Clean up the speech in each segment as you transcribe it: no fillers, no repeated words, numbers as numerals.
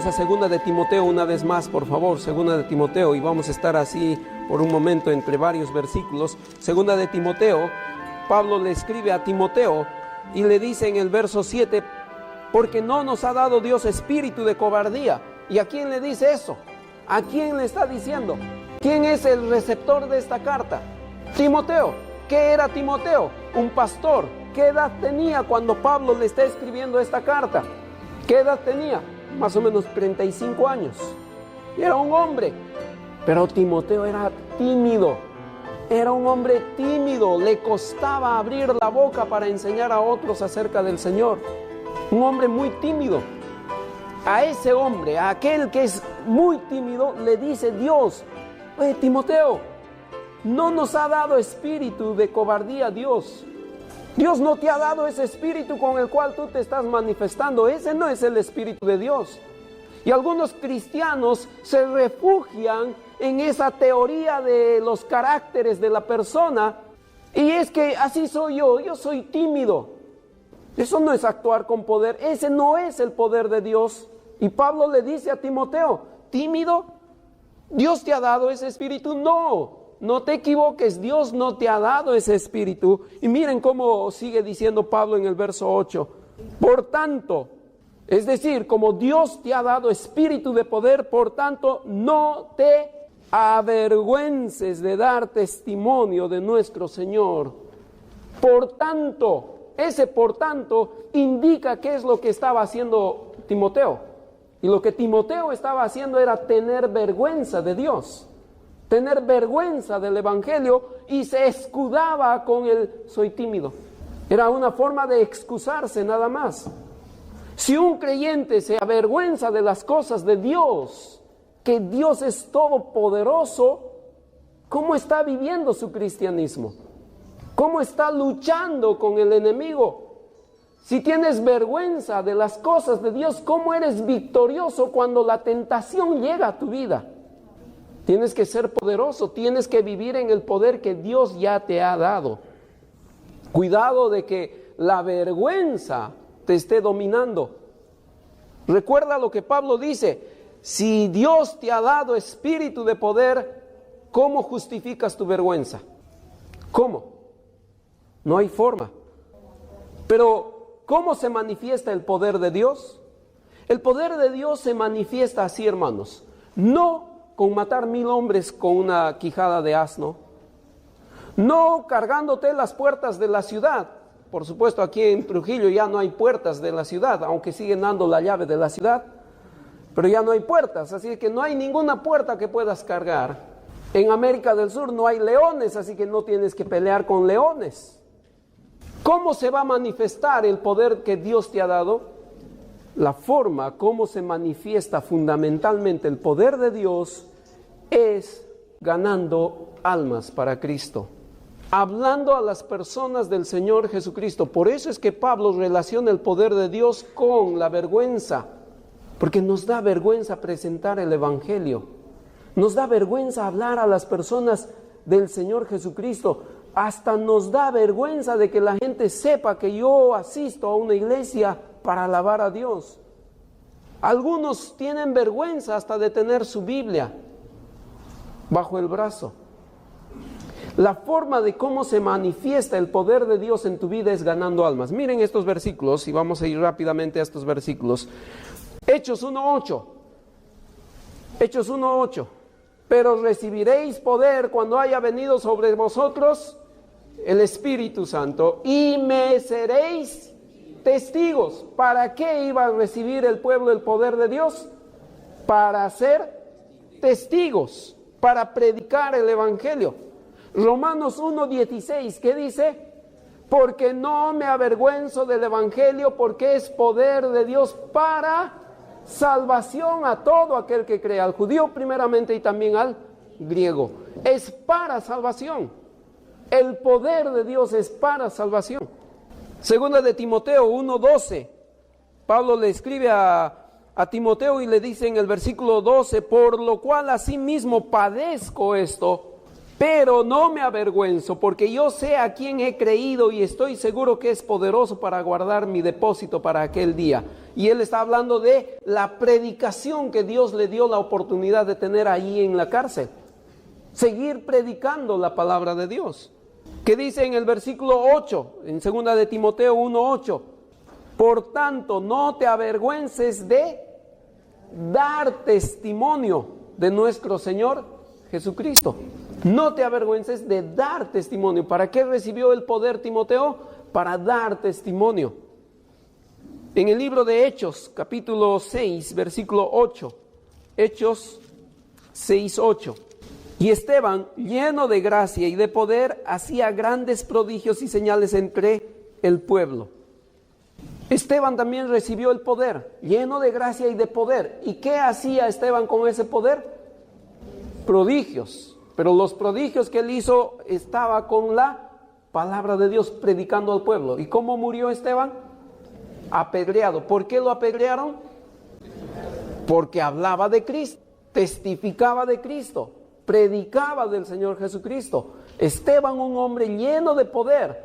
Vamos a segunda de Timoteo una vez más, por favor, segunda de Timoteo, y vamos a estar así por un momento entre varios versículos. Segunda de Timoteo, Pablo le escribe a Timoteo y le dice en el verso 7, porque no nos ha dado Dios espíritu de cobardía. ¿Y a quién le dice eso? ¿A quién le está diciendo? ¿Quién es el receptor de esta carta? Timoteo. ¿Qué era Timoteo? Un pastor. ¿Qué edad tenía cuando Pablo le está escribiendo esta carta? ¿Qué edad tenía? Más o menos 35 años. Y era un hombre. Pero Timoteo era tímido. Era un hombre tímido. Le costaba abrir la boca para enseñar a otros acerca del Señor. Un hombre muy tímido. A ese hombre, a aquel que es muy tímido, le dice Dios: oye, Timoteo, no nos ha dado espíritu de cobardía Dios. Dios no te ha dado ese espíritu con el cual tú te estás manifestando. Ese no es el espíritu de Dios. Y algunos cristianos se refugian en esa teoría de los caracteres de la persona. Y es que así soy yo soy tímido. Eso no es actuar con poder. Ese no es el poder de Dios. Y Pablo le dice a Timoteo: tímido, ¿Dios te ha dado ese espíritu? No te equivoques, Dios no te ha dado ese espíritu. Y miren cómo sigue diciendo Pablo en el verso 8. Por tanto, es decir, como Dios te ha dado espíritu de poder, por tanto, no te avergüences de dar testimonio de nuestro Señor. Por tanto, ese por tanto indica qué es lo que estaba haciendo Timoteo. Y lo que Timoteo estaba haciendo era tener vergüenza de Dios, tener vergüenza del Evangelio, y se escudaba con el soy tímido. Era una forma de excusarse nada más. Si un creyente se avergüenza de las cosas de Dios, que Dios es todopoderoso, ¿cómo está viviendo su cristianismo? ¿Cómo está luchando con el enemigo? Si tienes vergüenza de las cosas de Dios, ¿cómo eres victorioso cuando la tentación llega a tu vida? Tienes que ser poderoso, tienes que vivir en el poder que Dios ya te ha dado. Cuidado de que la vergüenza te esté dominando. Recuerda lo que Pablo dice: si Dios te ha dado espíritu de poder, ¿cómo justificas tu vergüenza? ¿Cómo? No hay forma. Pero ¿cómo se manifiesta el poder de Dios? El poder de Dios se manifiesta así, hermanos. No con matar 1000 hombres con una quijada de asno. No cargándote las puertas de la ciudad. Por supuesto, aquí en Trujillo ya no hay puertas de la ciudad, aunque siguen dando la llave de la ciudad. Pero ya no hay puertas, así que no hay ninguna puerta que puedas cargar. En América del Sur no hay leones, así que no tienes que pelear con leones. ¿Cómo se va a manifestar el poder que Dios te ha dado? La forma como se manifiesta fundamentalmente el poder de Dios es ganando almas para Cristo, hablando a las personas del Señor Jesucristo. Por eso es que Pablo relaciona el poder de Dios con la vergüenza, porque nos da vergüenza presentar el Evangelio, nos da vergüenza hablar a las personas del Señor Jesucristo. Hasta nos da vergüenza de que la gente sepa que yo asisto a una iglesia para alabar a Dios. Algunos tienen vergüenza hasta de tener su Biblia bajo el brazo. La forma de cómo se manifiesta el poder de Dios en tu vida es ganando almas. Miren estos versículos, y vamos a ir rápidamente a estos versículos. Hechos 1:8. Hechos 1:8. Pero recibiréis poder cuando haya venido sobre vosotros el Espíritu Santo, y me seréis testigos. ¿Para qué iba a recibir el pueblo el poder de Dios? Para ser testigos, para predicar el Evangelio. Romanos 1:16, ¿qué dice? Porque no me avergüenzo del Evangelio, porque es poder de Dios para salvación a todo aquel que cree, al judío primeramente y también al griego. Es para salvación. El poder de Dios es para salvación. Segunda de Timoteo 1:12. Pablo le escribe a Timoteo y le dice en el versículo 12: por lo cual asimismo padezco esto, Pero no me avergüenzo, porque yo sé a quién he creído y estoy seguro que es poderoso para guardar mi depósito para aquel día. Y él está hablando de la predicación que Dios le dio la oportunidad de tener ahí en la cárcel. Seguir predicando la palabra de Dios. ¿Qué dice en el versículo 8, en 2 de Timoteo 1:8? Por tanto, no te avergüences de dar testimonio de nuestro Señor Jesucristo. No te avergüences de dar testimonio. ¿Para qué recibió el poder Timoteo? Para dar testimonio. En el libro de Hechos, capítulo 6, versículo 8. Hechos 6:8. Y Esteban, lleno de gracia y de poder, hacía grandes prodigios y señales entre el pueblo. Esteban también recibió el poder, lleno de gracia y de poder. ¿Y qué hacía Esteban con ese poder? Prodigios. Pero los prodigios que él hizo estaba con la palabra de Dios predicando al pueblo. ¿Y cómo murió Esteban? Apedreado. ¿Por qué lo apedrearon? Porque hablaba de Cristo, testificaba de Cristo, predicaba del Señor Jesucristo. Esteban, un hombre lleno de poder,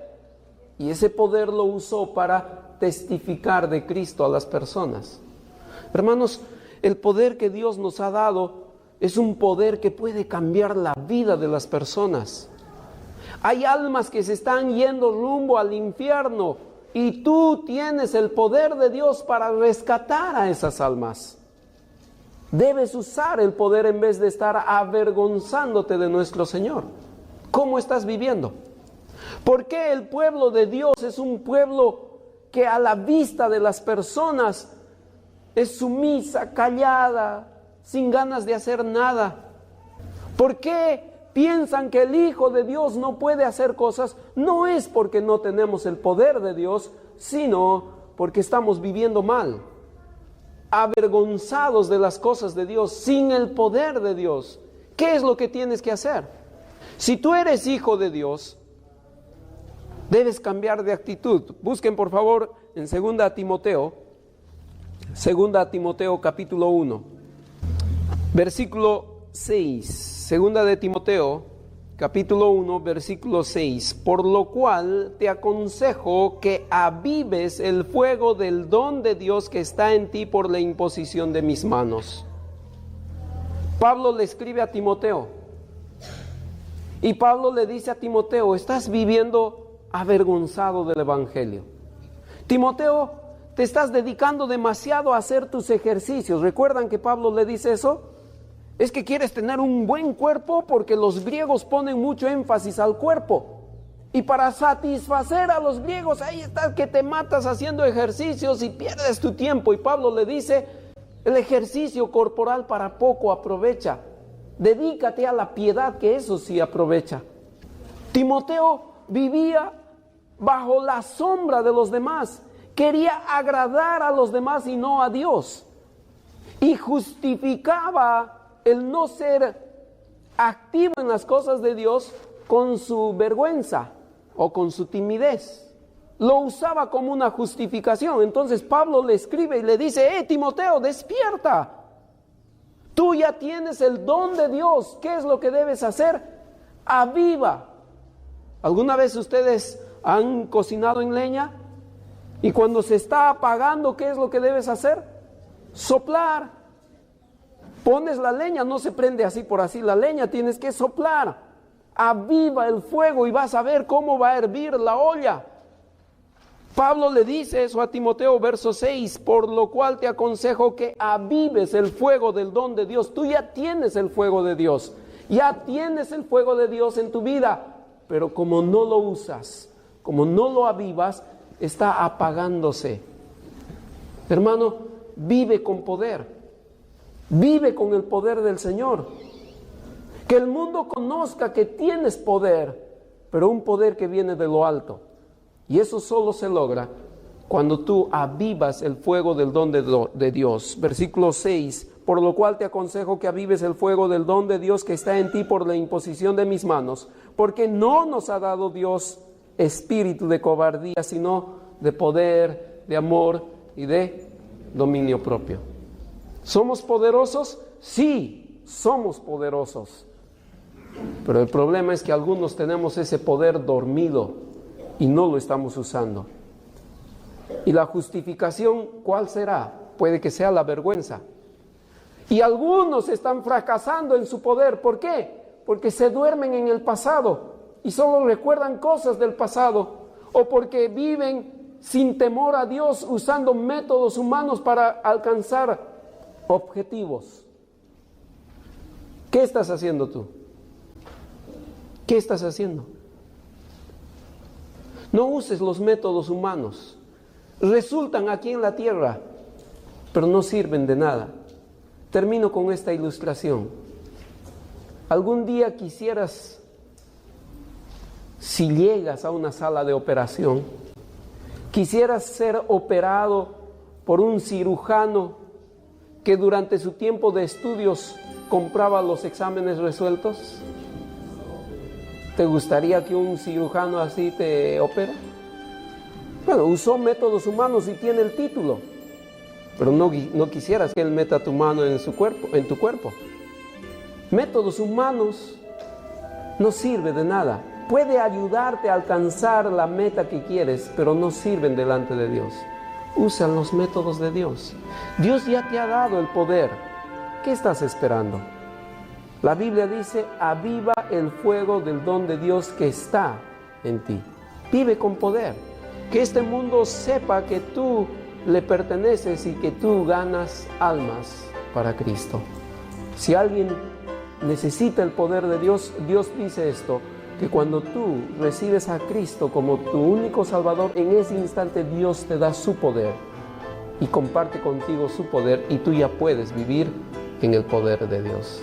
y ese poder lo usó para testificar de Cristo a las personas. Hermanos, el poder que Dios nos ha dado es un poder que puede cambiar la vida de las personas. Hay almas que se están yendo rumbo al infierno y tú tienes el poder de Dios para rescatar a esas almas. Debes usar el poder en vez de estar avergonzándote de nuestro Señor. ¿Cómo estás viviendo? ¿Por qué el pueblo de Dios es un pueblo que a la vista de las personas es sumisa, callada, sin ganas de hacer nada? ¿Por qué piensan que el Hijo de Dios no puede hacer cosas? No es porque no tenemos el poder de Dios, sino porque estamos viviendo mal, avergonzados de las cosas de Dios, sin el poder de Dios. ¿Qué es lo que tienes que hacer? Si tú eres hijo de Dios, debes cambiar de actitud. Busquen por favor en 2 Timoteo capítulo 1. Versículo 6, 2 de Timoteo, capítulo 1, versículo 6. Por lo cual te aconsejo que avives el fuego del don de Dios que está en ti por la imposición de mis manos. Pablo le escribe a Timoteo. Y Pablo le dice a Timoteo, estás viviendo avergonzado del Evangelio. Timoteo, te estás dedicando demasiado a hacer tus ejercicios. ¿Recuerdan que Pablo le dice eso? Es que quieres tener un buen cuerpo porque los griegos ponen mucho énfasis al cuerpo. Y para satisfacer a los griegos, ahí estás que te matas haciendo ejercicios y pierdes tu tiempo. Y Pablo le dice, el ejercicio corporal para poco aprovecha. Dedícate a la piedad, que eso sí aprovecha. Timoteo vivía bajo la sombra de los demás. Quería agradar a los demás y no a Dios. Y justificaba el no ser activo en las cosas de Dios con su vergüenza o con su timidez. Lo usaba como una justificación. Entonces Pablo le escribe y le dice, Timoteo, despierta. Tú ya tienes el don de Dios. ¿Qué es lo que debes hacer? Aviva. ¿Alguna vez ustedes han cocinado en leña? Y cuando se está apagando, ¿qué es lo que debes hacer? Soplar. Pones la leña, no se prende así por así la leña, tienes que soplar. Aviva el fuego y vas a ver cómo va a hervir la olla. Pablo le dice eso a Timoteo, verso 6, por lo cual te aconsejo que avives el fuego del don de Dios. Tú ya tienes el fuego de Dios, ya tienes el fuego de Dios en tu vida, pero como no lo usas, como no lo avivas, está apagándose. Hermano, vive con poder. Vive con el poder del Señor. Que el mundo conozca que tienes poder, pero un poder que viene de lo alto. Y eso solo se logra cuando tú avivas el fuego del don de Dios. Versículo 6. Por lo cual te aconsejo que avives el fuego del don de Dios que está en ti por la imposición de mis manos. Porque no nos ha dado Dios espíritu de cobardía, sino de poder, de amor y de dominio propio. ¿Somos poderosos? Sí, somos poderosos. Pero el problema es que algunos tenemos ese poder dormido y no lo estamos usando. Y la justificación, ¿cuál será? Puede que sea la vergüenza. Y algunos están fracasando en su poder. ¿Por qué? Porque se duermen en el pasado y solo recuerdan cosas del pasado, o porque viven sin temor a Dios usando métodos humanos para alcanzar objetivos. ¿Qué estás haciendo tú? ¿Qué estás haciendo? No uses los métodos humanos. Resultan aquí en la tierra, pero no sirven de nada. Termino con esta ilustración. ¿Algún día quisieras, si llegas a una sala de operación, quisieras ser operado por un cirujano que durante su tiempo de estudios compraba los exámenes resueltos? ¿Te gustaría que un cirujano así te opera? Bueno, usó métodos humanos y tiene el título, pero no quisieras que él meta tu mano en tu cuerpo. Métodos humanos no sirve de nada. Puede ayudarte a alcanzar la meta que quieres, pero no sirven delante de Dios. Usa los métodos de Dios. Dios ya te ha dado el poder. ¿Qué estás esperando? La Biblia dice: aviva el fuego del don de Dios que está en ti. Vive con poder. Que este mundo sepa que tú le perteneces y que tú ganas almas para Cristo. Si alguien necesita el poder de Dios, Dios dice esto: que cuando tú recibes a Cristo como tu único Salvador, en ese instante Dios te da su poder y comparte contigo su poder, y tú ya puedes vivir en el poder de Dios.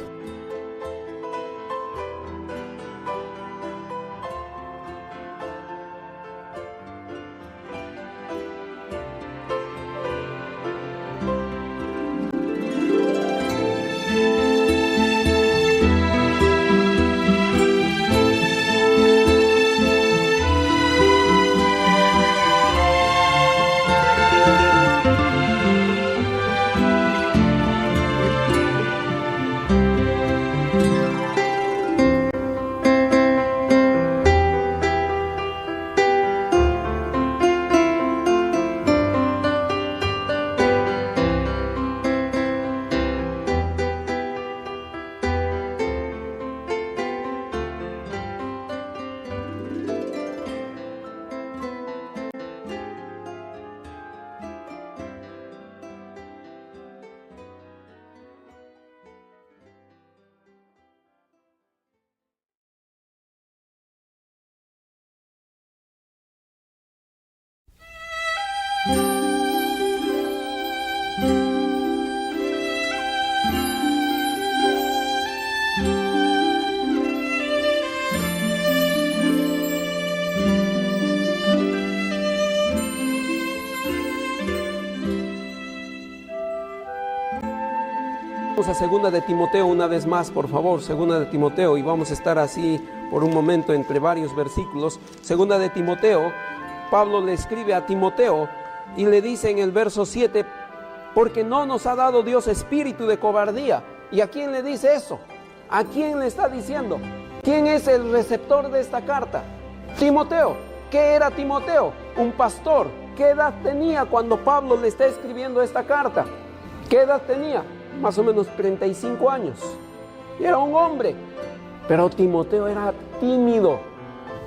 Vamos a segunda de Timoteo una vez más, por favor, segunda de Timoteo, y vamos a estar así por un momento entre varios versículos. Segunda de Timoteo, Pablo le escribe a Timoteo y le dice en el verso 7: porque no nos ha dado Dios espíritu de cobardía. ¿Y a quién le dice eso? ¿A quién le está diciendo? ¿Quién es el receptor de esta carta? Timoteo. ¿Qué era Timoteo? Un pastor. ¿Qué edad tenía cuando Pablo le está escribiendo esta carta? ¿Qué edad tenía? Más o menos 35 años. Era un hombre. Pero Timoteo era tímido.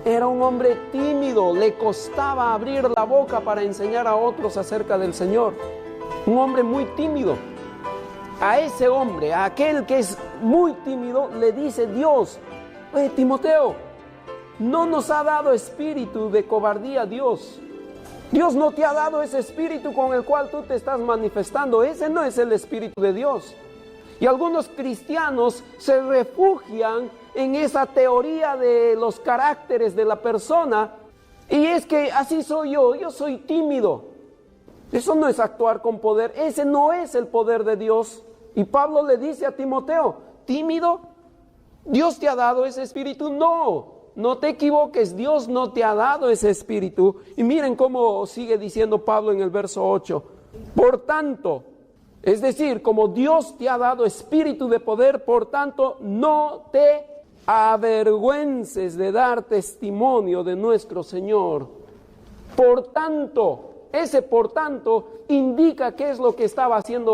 Era un hombre tímido. Le costaba abrir la boca para enseñar a otros acerca del Señor. Un hombre muy tímido. A ese hombre, a aquel que es muy tímido, le dice Dios: oye, Timoteo, no nos ha dado espíritu de cobardía Dios. Dios no te ha dado ese espíritu con el cual tú te estás manifestando. Ese no es el espíritu de Dios. Y algunos cristianos se refugian en esa teoría de los caracteres de la persona. Y es que así soy yo soy tímido. Eso no es actuar con poder. Ese no es el poder de Dios. Y Pablo le dice a Timoteo: ¿tímido? ¿Dios te ha dado ese espíritu? No te equivoques, Dios no te ha dado ese espíritu. Y miren cómo sigue diciendo Pablo en el verso 8. Por tanto, es decir, como Dios te ha dado espíritu de poder, por tanto, no te avergüences de dar testimonio de nuestro Señor. Por tanto, ese por tanto indica qué es lo que estaba haciendo